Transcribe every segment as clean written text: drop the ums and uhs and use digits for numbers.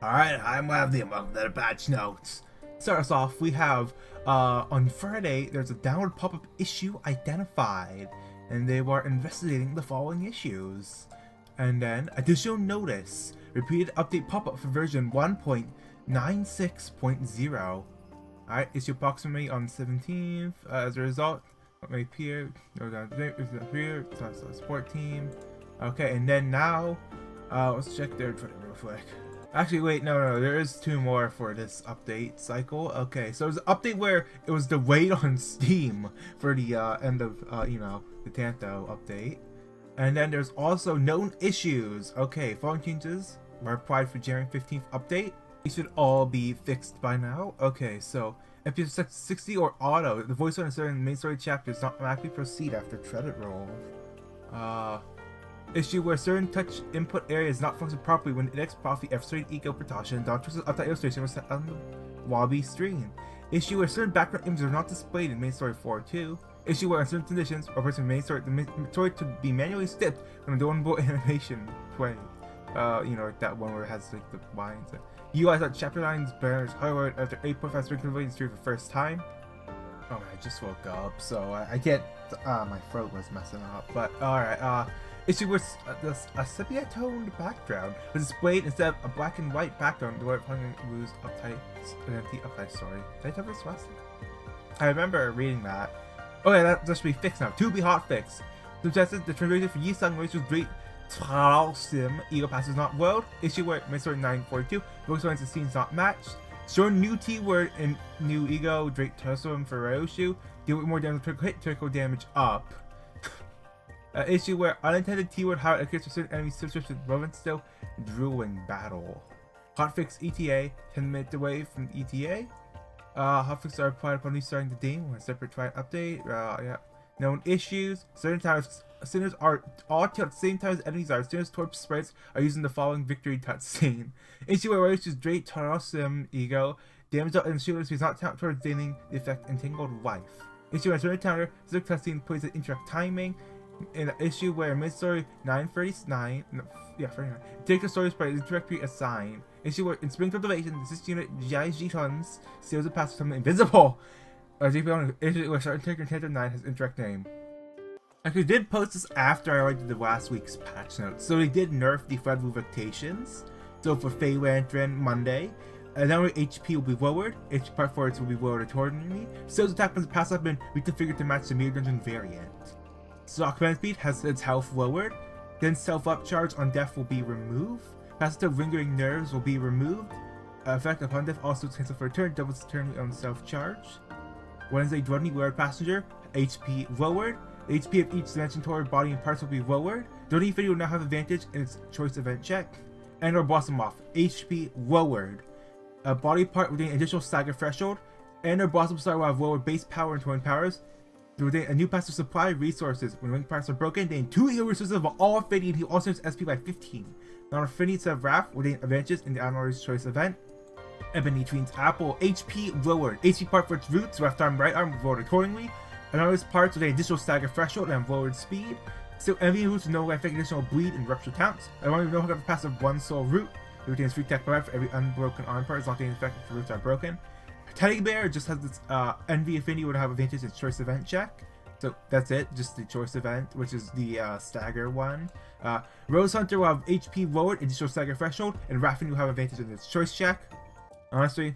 Alright, I'm Lavely among the patch notes. Start us off, we have on Friday there's a download pop-up issue identified, and they were investigating the following issues. And then additional notice, repeated update pop-up for version 1.96.0. Alright, issue approximately on 17th. As a result, what may appear, support team. Okay, and then now, let's check their Twitter real quick. Actually, wait, no, there is two more for this update cycle. Okay, so there's an update where it was delayed on Steam for the end of, the Tanto update. And then there's also known issues. Okay, following changes were applied for January 15th update. These should all be fixed by now. Okay, so if you select 60 or auto, the voiceover in certain main story chapters not automatically proceed after credit roll. Issue where certain touch input area is not functioning properly when index profit F3 eco precaution, doctors of the illustration was set on the Wabi screen. Issue where certain background images are not displayed in main story 4.2. Issue where in certain conditions, or person main story, the story to be manually skipped when the one-bolt animation play. Like that one where it has like the lines. UI that chapter lines banners highlighted after 8.5 string conversion through the first time. Oh man, I just woke up, so I can't. My throat was messing up, but alright. Issue with a sepia-toned background was displayed instead of a black and white background. The word finally lose uptight identity. Okay, sorry. Did I tell this last? I remember reading that. Okay, that should be fixed now. To be hotfixed. Suggested the translation for Yisung which was great. Sim Eagle Pass is not world. Issue where Mystery 942. Voice lines and scenes not matched. Show new T word in new ego. Drake Tussum for Ryoshu. Deal with more damage. Hit critical damage up. Issue where unintended T-word how it occurs for certain enemy subscriptions relevant still drooling battle. Hotfix ETA 10 minutes away from ETA. Hotfixes are applied upon restarting the game with a separate try update. Known issues. Certain times sinners are all killed at the same time as enemies are. Sinners torch sprites are using the following victory cutscene. Issue where issues Drake Sim ego. Damage out and shielders is not count towards gaining the effect entangled life. Issue where certain counter specific cutscene plays an interact timing. In an issue where mid-story 939, take the story sprite is directly assigned. Issue where in Spring Cultivation, this unit Jaiji Tons steals the pass for something invisible. Issue where certain character in Chapter 9 has indirect name. Actually, did post this after I did the last week's patch notes. So they did nerf the Fred Vocations. So for Fey Lantern Monday, now HP will be lowered, HP part forwards will be lowered accordingly. Sales attack when the pass have been reconfigured to match the Mirror Dungeon variant. Stock command speed has its health lowered, then self-up charge on death will be removed, passive lingering nerves will be removed, effect upon death also cancel for a turn, doubles turn on self-charge. Wednesday Dwelling Word Passenger, HP lowered, the HP of each dimension toward body and parts will be lowered, Dwelling Infinity will now have advantage in its choice event check, and or Blossom Off, HP lowered, a body part with an additional stagger threshold, and or Blossom Star will have lower base power and twin powers. A new passive supply resources. When wing parts are broken, they gain 2 heal resources of all affinity and heal all units SP by 15. Non affinity instead of Wrath will gain advantages in the Honor's Choice event. Ebony Tween's Apple, HP lowered. HP part for its roots, left arm, right arm lowered accordingly. Honor's parts with an additional stagger threshold and lowered speed. Still, envy roots with no effect additional bleed and rupture counts. I want to know how to passive 1 soul root. It retains free tech power for every unbroken arm part as long as the effect if the roots are broken. Teddy Bear just has this Envy Affinity would have advantage in choice event check. So that's it, just the choice event, which is the stagger one. Rose Hunter will have HP lowered, additional stagger threshold, and Raffin will have advantage in its choice check. Honestly,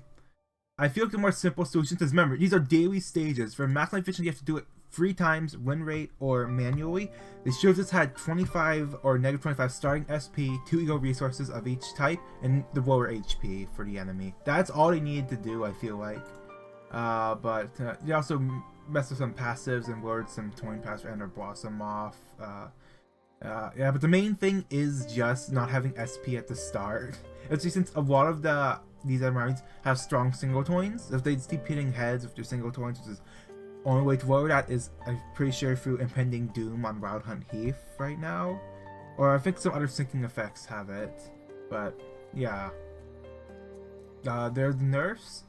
I feel like the more simple solution, because remember, these are daily stages. For maximum efficiency, you have to do it 3 times, win rate, or manually. The shields had 25 or -25 starting SP, 2 ego resources of each type, and the lower HP for the enemy. That's all they needed to do, I feel like. But they also messed with some passives and lowered some Twin Pass and or Blossom Off. Yeah, but the main thing is just not having SP at the start. Especially since a lot of these environments have strong single toins. If they just keep hitting heads with their single toins, which is only way to lower that is, I'm pretty sure, through Impending Doom on Wild Hunt Heath right now. Or I think some other syncing effects have it. But, yeah. There's nerfs.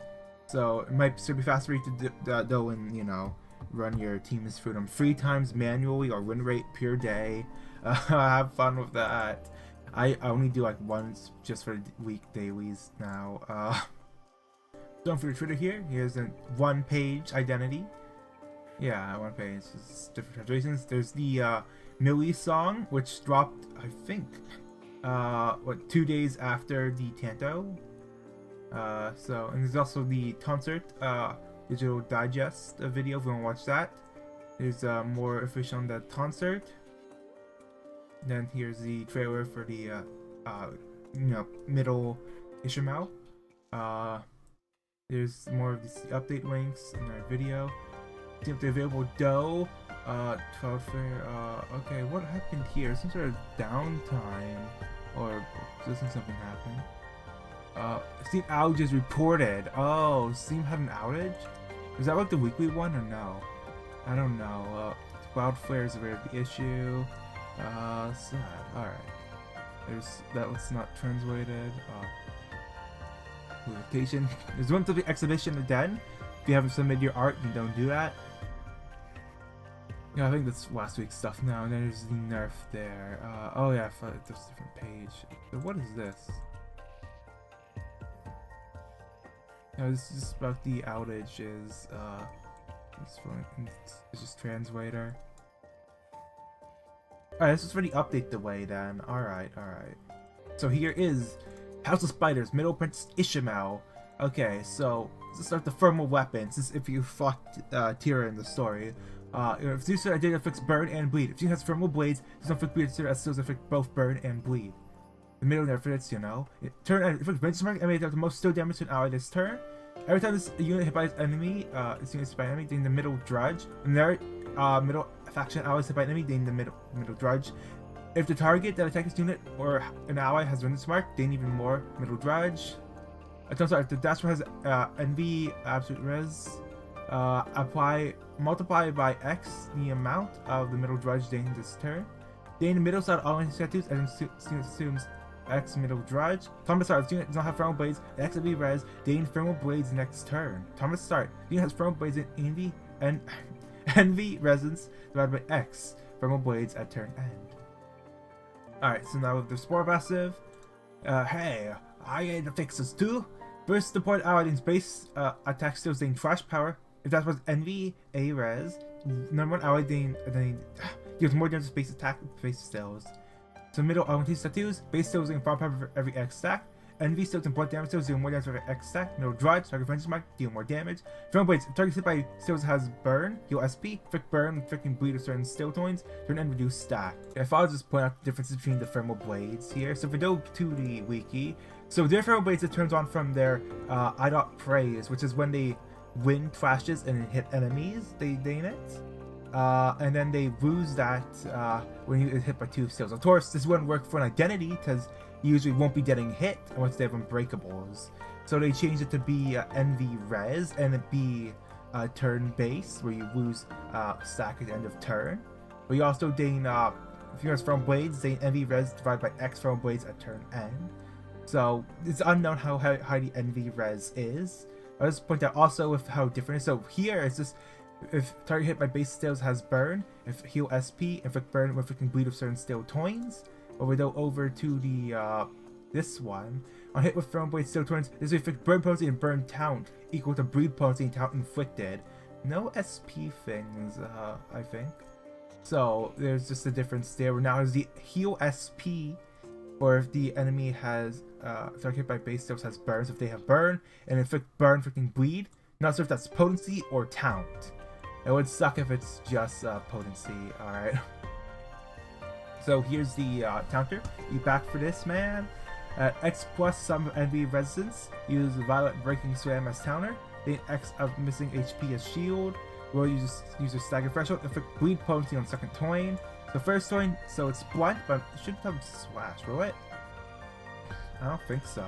So, it might still be faster to go and, run your teams through them 3 times manually or win rate per day. Have fun with that. I only do like once just for week dailies now. Going for the Twitter here. Here's a one-page identity. Yeah, one page. It's different translations. There's the Millie song, which dropped, I think, 2 days after the Tanto. And there's also the concert digital digest video if you want to watch that. There's more information on the concert. Then here's the trailer for the middle Ishmael. There's more of these update links in our video. See if they're available dough. 12 fair. Okay, what happened here? Some sort of downtime, or doesn't something happen? Steam outages reported. Oh, Steam had an outage? Is that like the weekly one or no? I don't know. Wildfire is aware of the issue. Sad. Alright. That was not translated. Notification. There's one to the exhibition again. If you haven't submitted your art, you don't do that. Yeah, I think that's last week's stuff now. And then there's the Nerf there. Oh yeah, I thought there's a different page. But what is this? No, this is just about the outages. It's just translator. Alright, this is for the update delay then. Alright. So here is House of Spiders, Middle Apprentice Ishmael. Okay, so let's start the thermal weapons. This is if you fought Tira in the story. If you said identity affects burn and bleed. If you has thermal blades, does not affect bleed, as skills affect both burn and bleed. The middle there fits, you know. Turn and affects benchmark enemy that the most still damage to an ally this turn. Every time this unit hit by its enemy, it's hit by an enemy, then the middle drudge. And their middle faction allies hit by an enemy, then the middle drudge. If the target that attacks this unit or an ally has Vengeance Mark, then even more middle drudge. I'm sorry, if the dashboard has envy absolute res, multiply by X the amount of the middle drudge gained this turn. Then the middle side all tattoos and assumes X middle drudge. Thomas start, if the unit does not have thermal blades, X will be res, gain thermal blades next turn. Thomas start, if the unit has thermal blades in envy and envy resistance divided by X thermal blades at turn end. Alright, so now with the Spore Passive, hey, I get the fixes too. First, the point ally in space attack skills gain trash power. If that was envy, A res, number one ally then gives more damage to space attack base skills. So middle LNT tattoos, base skills gain farm power for every X stack. Envy skills and point damage skills deal more damage for every X stack. Middle drive, target Vengeance Mark, deal more damage. Thermal blades, if target hit by skills has burn, heal SP, frick burn, fricking bleed of certain still toins, turn and reduce stack. If I'll just point out the differences between the thermal blades here. So if we go to the wiki, so their thermal blades, it turns on from their IDOT praise, which is when they win flashes and hit enemies, they gain it. And then they lose that when you hit by 2 skills. Of course, this wouldn't work for an identity because you usually won't be getting hit unless they have unbreakables. So they changed it to be envy res and it be turn base where you lose stack at the end of turn. But you also gain if you have from blades, gain envy res divided by X from blades at turn end. So it's unknown how high the envy res is. I'll just point out also with how different it is. So here it's just if target hit by base skills has burn, if heal SP, if it burn with freaking bleed of certain steel toins. Or we go over to the this one. On hit with thermal blade steel toins, this will affect burn potency and burn count equal to bleed potency and count inflicted. No SP things, I think. So there's just a difference there. Now is the heal SP, or if the enemy has target hit by base skills has burns, if they have burn, and inflict burn freaking bleed. Not sure if that's potency or count. It would suck if it's just potency. Alright. So here's the counter. You back for this, man? X plus some envy resistance. Use Violet Breaking Slam as counter. Then X of missing HP as shield. We'll use your stagger threshold. Inflict bleed potency on second toin. The first toin, so it's blunt, but it should become slash, will it? I don't think so.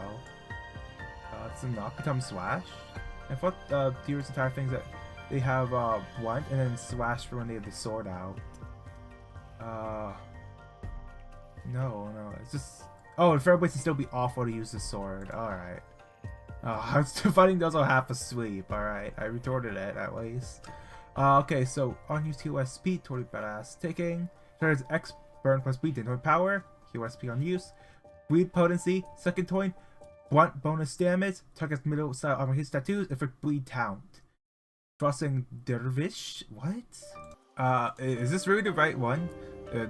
It's not become slash. I thought Tira's entire things that they have blunt and then slash for when they have the sword out. No, it's just... Oh, the fair place can still be awful to use the sword. Alright. I was still fighting those on half asleep. Alright, I retorted it at least. Okay, so unused heal SP, totally badass. Taking. There's X burn plus bleed, then power. Heal SP on use. Bleed potency. Second toin, blunt bonus damage. Target's middle style armor hits tattoos. Effect bleed count. Crossing Dervish. What? Is this really the right one?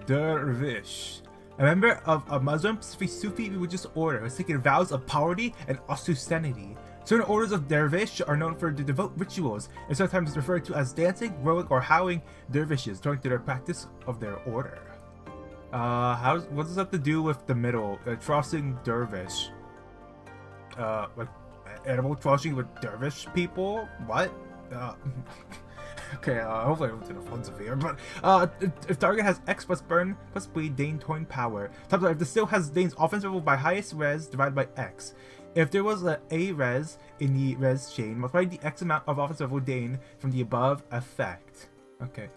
Dervish. A member of a Muslim Sufi religious order has taken vows of poverty and austerity. Certain orders of dervish are known for their devout rituals, and sometimes referred to as dancing, rowing, or howling dervishes during their practice of their order. What does that have to do with the middle? Crossing dervish. Like animal crossing with dervish people? What? Okay, hopefully I don't do the fun severe, but if target has X plus burn plus bleed Dane toin power. Top if the still has Dane's offense level by highest res divided by X. If there was a res in the res chain, multiply the X amount of offense level Dane from the above effect. Okay.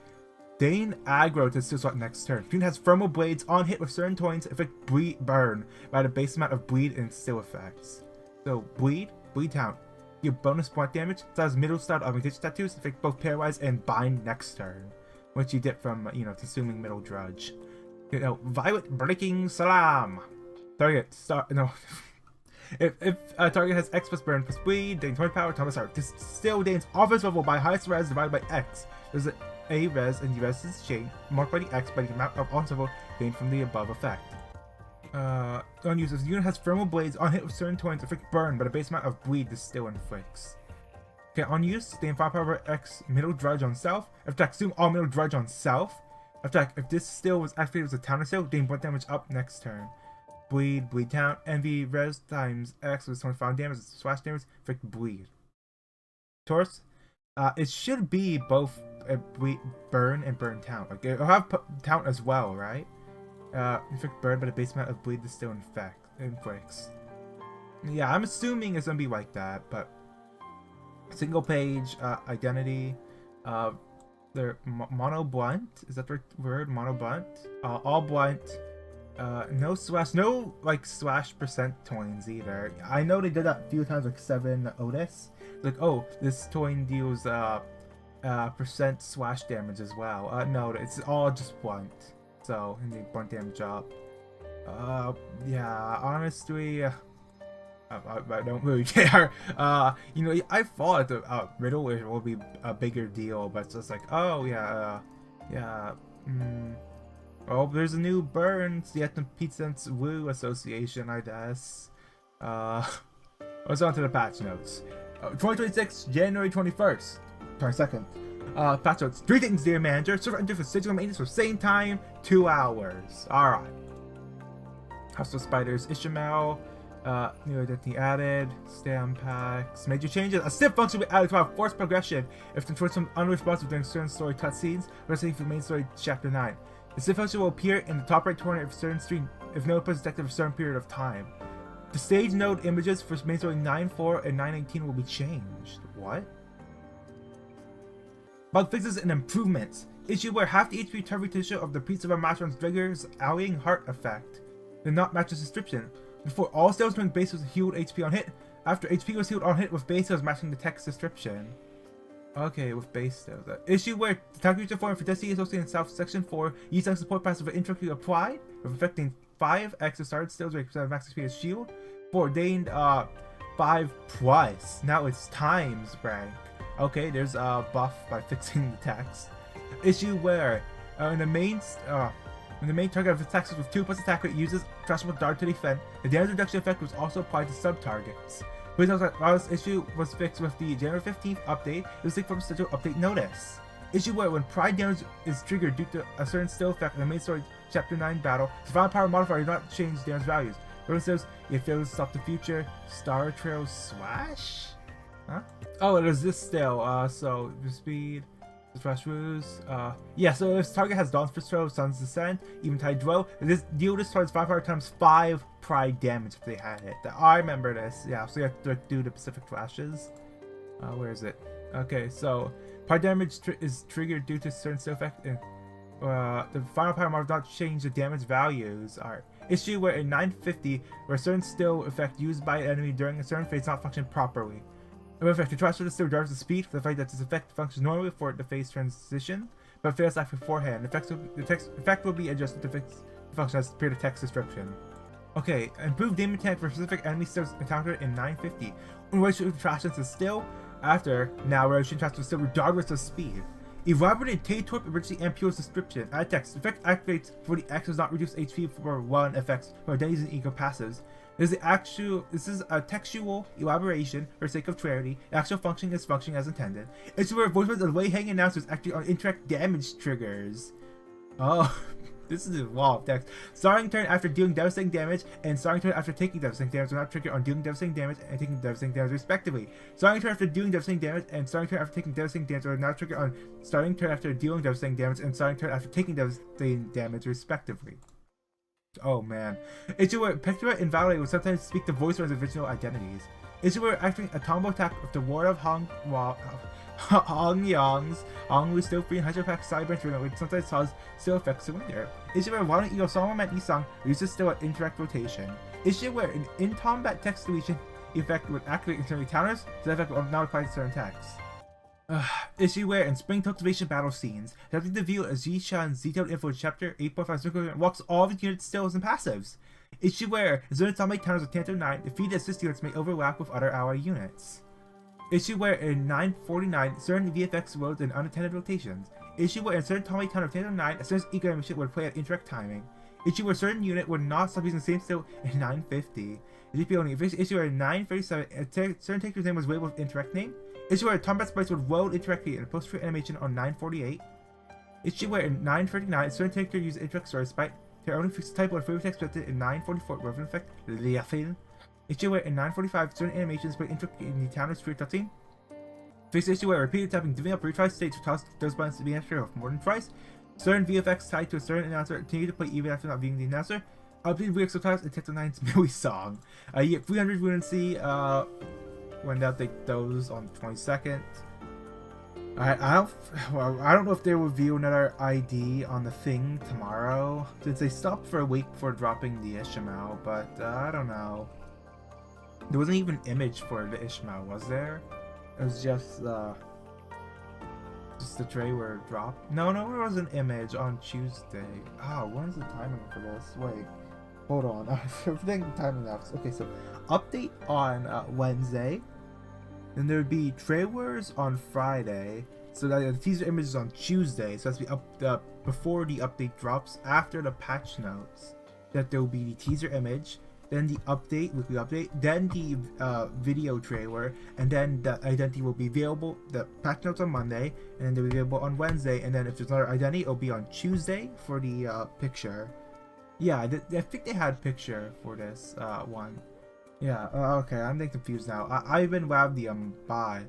Dane aggro to still slot next turn. Green has thermal blades on hit with certain toins effect bleed burn by the base amount of bleed and still effects. So bleed count. Give bonus point damage. Styles middle style augmentation tattoos affect both paralyze and bind next turn, which you get from consuming middle drudge. Violet breaking salam. Target start no. If target has X plus burn plus bleed, Dane toin power, Thomas Art. This still Dane's offense level by highest res divided by X. There's a res and the res is chain. Multiply the X by the amount of offense level gained from the above effect. On use, if the unit has thermal blades on hit with certain toins affect burn, but a base amount of bleed this still inflicts. Okay, on use, Dane firepower X middle drudge on self. Attack, assume all middle drudge on self. Attack, if this still was activated as a counter skill, Dane 1 damage up next turn. Bleed count, envy res times X with 25 damage, slash damage, affect bleed. Taurus, it should be both bleed, burn and burn count. Like it'll have count as well, right? Inflict burn, but a base amount of bleed is still inflicts. Yeah, I'm assuming it's gonna be like that, but single page identity. They're mono blunt. Is that the right word? Mono blunt. All blunt. No slash, no like slash percent toins either. I know they did that a few times, like 7 Otis. Like, oh, this toin deals percent slash damage as well. No, it's all just blunt. So, and they blunt damage up. Yeah, honestly, I don't really care. I thought the riddle will be a bigger deal, but it's just like, oh yeah, Oh, there's a new burn. Seattle Pizza Woo Association, I guess. Let's on to the patch notes. 2026, January 21st, 22nd. Patch notes. 3 things, dear manager. Server enter for schedule maintenance for same time, 2 hours. Alright. House of Spiders, Ishmael. New identity added. Stam packs. Major changes. A step function will be added to have forced progression if the choice becomes unresponsive during certain story cutscenes, resting for main story chapter 9. The step function will appear in the top right corner of a certain screen if no input is detected for a certain period of time. The stage node images for main story 9.4 and 9.18 will be changed. What? Bug fixes and improvements. Issue where half the HP recovery tissue of the Priest of a Masteron's Vigor's Allying Heart effect did not match the description. Before, all sales during base was healed HP on hit. After HP was healed on hit with base sales matching the text description. Okay, with base sales. Issue where the time creature form for Destiny Associated in South Section 4 used on support passive for intricately applied, with affecting 5x of started sales rate % max HP as shield. 4 gained 5+. Now it's times rank. Okay, there's a buff by fixing the text. Issue where when the main target of attacks with 2+ attack rate uses Trashable Dart to defend, the damage reduction effect was also applied to sub-targets. Please note that while this issue was fixed with the January 15th update, it was taken from schedule update notice. Issue where when pride damage is triggered due to a certain still effect in the main story chapter 9 battle, survival power modifier does not change damage values. For instance, it fails to stop the future Star Trail Slash? Huh? Oh, it is this still, so the speed, the flash ruse, yeah, so if this target has Dawn's First Throw, Sun's Descent, even Tide Dwell, this deal this target's 5 power times 5 pride damage if they had it. I remember this, yeah, so you have to do the Pacific Flashes. Where is it? Okay, so pride damage is triggered due to certain still effect, and the final power mark does not change the damage values. Alright. Issue where in 950, where a certain still effect used by an enemy during a certain phase does not function properly. In effect, the transfer to still drives the speed for the fact that this effect functions normally for the phase transition, but fails to act beforehand. The effect will be adjusted to fix the function as per the text description. Okay, improved game mechanic for specific enemy styles encountered in 950. Relation attractions is still after now relation attractions still regardless of speed. Elaborated K-Torp originally and Pure's description. Add text. Effect activates for the X does not reduce HP for 1 effects for identities and ego passives. This is a textual elaboration for sake of clarity. The actual function is functioning as intended. It's where voicemails of way hanging announcers actually on interact damage triggers. Oh, this is a wall of text. Starting turn after dealing devastating damage and starting turn after taking devastating damage will not trigger on dealing devastating damage and taking devastating damage respectively. Starting turn after dealing devastating damage and starting turn after taking devastating damage will not trigger on starting turn after dealing devastating damage and starting turn after taking devastating damage respectively. Oh man. Issue where Petra and Valerie will sometimes speak the voice of original identities. Issue where acting a combo attack with the ward of Hong Yang's Hong Wu still free and Hydropack Cyber Drill which sometimes cause still effects to winter. Issue where Wano Ego Solomon Isang uses still at interact rotation. Issue where an in-combat text deletion effect would activate internally counters, so that effect will not apply to certain texts. Issue where in Spring Cultivation battle scenes, attempting to view a Zishan's detailed info in chapter 8.5 walks all the unit stills and passives. Issue where Zone atomic counters with Tanto 9, defeat assist units may overlap with other ally units. Issue where in 949, certain VFX loads in unattended rotations. Issue where in certain atomic counter of Tanto 9, a certain eco animation would play at interact timing. Issue where certain unit would not stop using the same still in 950. Issue where in 937, a certain character's name was labeled with interact name. Issue where combat sprites would load interactly in a post-trade animation on 948. Issue where in 939, certain character used interact story sprite. Their only fixed type would fully expected in 944 relevant effect. Liafin. Issue where in 945, certain animations would interact in the counter street cutscene. Fixed issue where repeated tapping divving up retry states to cause those buttons to be extra of more than twice. Certain VFX tied to a certain announcer continue to play even after not being the announcer. Updated VFX subtitles in Teto 9's Millie song. You get 300 we see when they update those on the 22nd. I don't know if they will reveal another ID on the thing tomorrow, since they stopped for a week before dropping the Ishmael, but I don't know. There wasn't even an image for the Ishmael, was there? It was just the trailer dropped. No, there was an image on Tuesday. When is the timing for this? Wait. Hold on, I'm thinking timing lapse. Okay, so update on Wednesday. Then there would be trailers on Friday. So that the teaser image is on Tuesday. So that's before the update drops. After the patch notes, that there will be the teaser image, then the update, weekly update, then the video trailer, and then the identity will be available. The patch notes on Monday, and then they'll be available on Wednesday. And then if there's another identity, it'll be on Tuesday for the picture. Yeah, I think they had picture for this one. Yeah, okay, I'm getting confused now. I've been Wabdium. Bye.